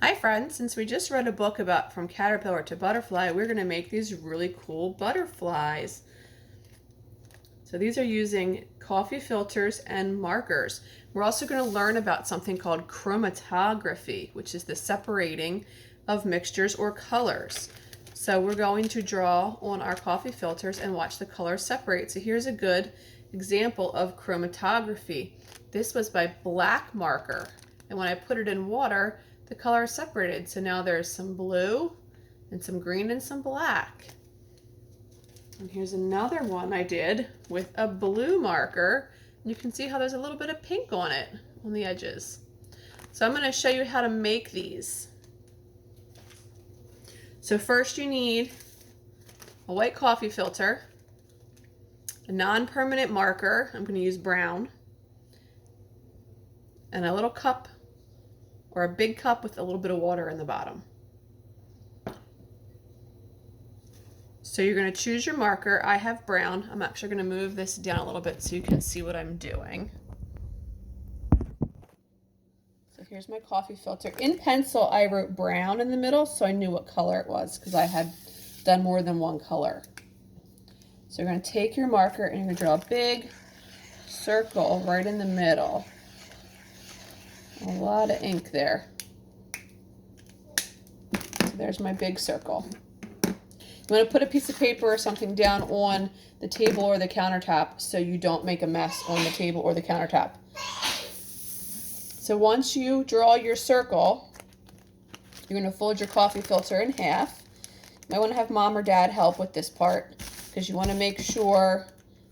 Hi friends, since we just read a book about from caterpillar to butterfly, we're going to make these really cool butterflies. So these are using coffee filters and markers. We're also going to learn about something called chromatography, which is the separating of mixtures or colors. So we're going to draw on our coffee filters and watch the colors separate. So here's a good example of chromatography. This was by black marker, and when I put it in water, the colors separated. So now there's some blue and some green and some black. And here's another one I did with a blue marker. You can see how there's a little bit of pink on it, on the edges. So I'm going to show you how to make these. So first you need a white coffee filter, a non-permanent marker, I'm going to use brown, and a little cup or a big cup with a little bit of water in the bottom. So you're going to choose your marker. I have brown. I'm actually going to move this down a little bit so you can see what I'm doing. So here's my coffee filter. In pencil, I wrote brown in the middle so I knew what color it was because I had done more than one color. So you're going to take your marker and you're going to draw a big circle right in the middle. A lot of ink there. So there's my big circle. You want to put a piece of paper or something down on the table or the countertop so you don't make a mess on the table or the countertop. So once you draw your circle, you're going to fold your coffee filter in half. You might want to have mom or dad help with this part because you want to make sure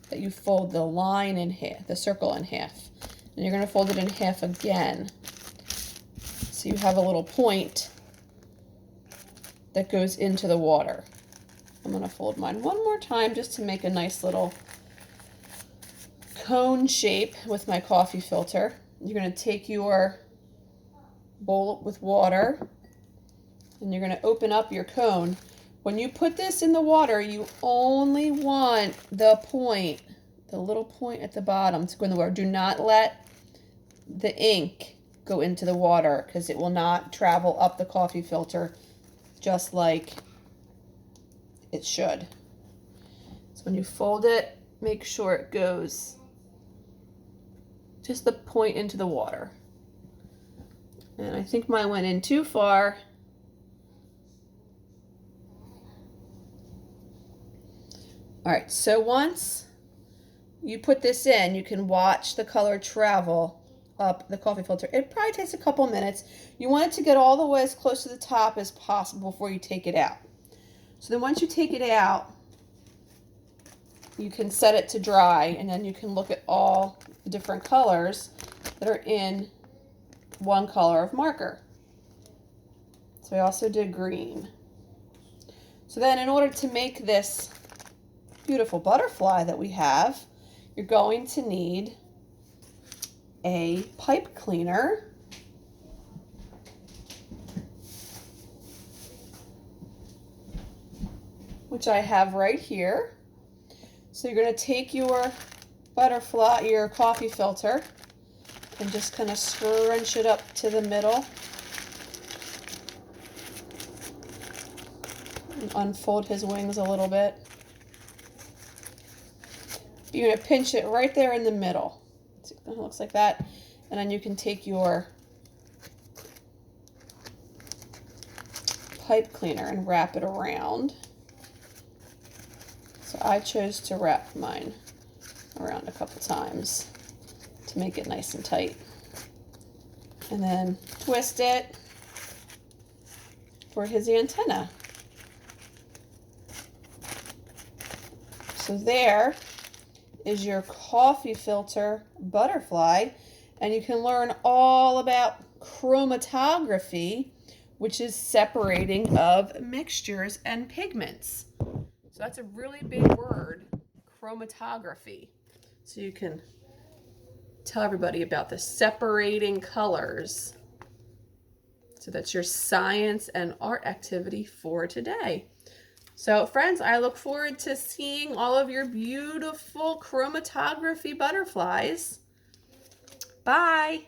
that you fold the line in half, the circle in half. And you're going to fold it in half again. So you have a little point that goes into the water. I'm going to fold mine one more time just to make a nice little cone shape with my coffee filter. You're going to take your bowl with water and you're going to open up your cone. When you put this in the water, you only want the point, the little point at the bottom to go in the water. Do not let the ink go into the water because it will not travel up the coffee filter just like it should. So when you fold it, make sure it goes just the point into the water. And I think mine went in too far. All right, so once you put this in, you can watch the color travel up the coffee filter. It probably takes a couple minutes. You want it to get all the way as close to the top as possible before you take it out. So then once you take it out, you can set it to dry, and then you can look at all the different colors that are in one color of marker. So I also did green. So then in order to make this beautiful butterfly that we have, you're going to need a pipe cleaner, which I have right here. So you're going to take your butterfly, your coffee filter, and just kind of scrunch it up to the middle and unfold his wings a little bit. You're going to pinch it right there in the middle. It looks like that. And then you can take your pipe cleaner and wrap it around. So I chose to wrap mine around a couple times to make it nice and tight. And then twist it for his antenna. So there is your coffee filter butterfly, and you can learn all about chromatography, which is separating of mixtures and pigments. So that's a really big word, chromatography. So you can tell everybody about the separating colors. So that's your science and art activity for today. So friends, I look forward to seeing all of your beautiful chromatography butterflies. Bye.